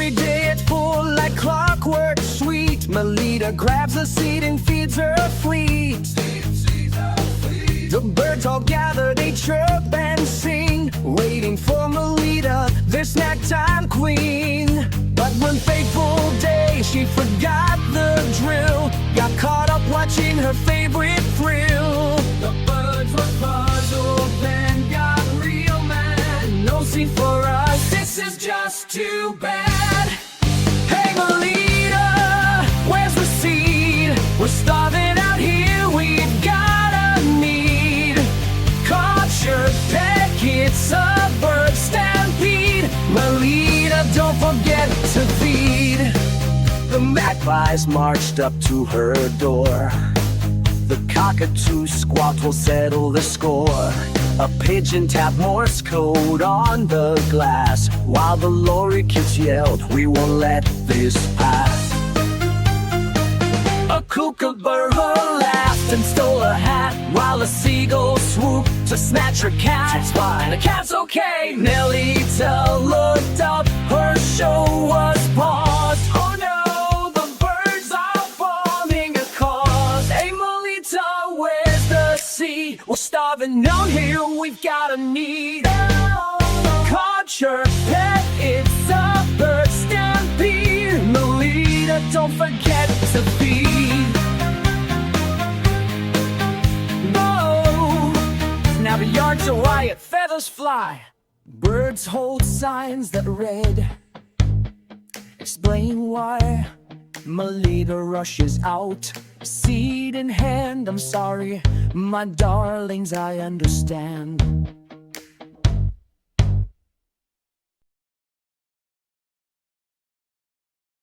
Every day it's full like clockwork sweet. Melita grabs a seed and feeds her fleet. The birds all gather, they chirp and sing, waiting for Melita, their snack time queen. But one fateful day she forgot the drill, got caught up watching her favorite thrill. The birds were puzzled, then got real mad. No seed for us, this is just too bad. Hey Melita, where's the seed? We're starving out here, we've got a need. Caught your peck, it's a bird stampede. Melita, don't forget to feed. The magpies marched up to her door. The cockatoo squawked, will settle the score. A pigeon tapped Morse code on the glass, while the lorikeets yelled, we won't let this pass. A kookaburra laughed and stole a hat, while a seagull swooped to snatch her cat. It's fine, the cat's okay. Melita looked up, her show was paused. Oh no, the birds are forming a cause. Hey Melita, where's the sea? We're starving down here, we've got a need. Caught your pet, it's a bird stampede. Melita, don't forget to feed. No, now the yard's a riot, feathers fly. Birds hold signs that read, explain why. Melita rushes out, seed in hand. I'm sorry, my darlings, I understand.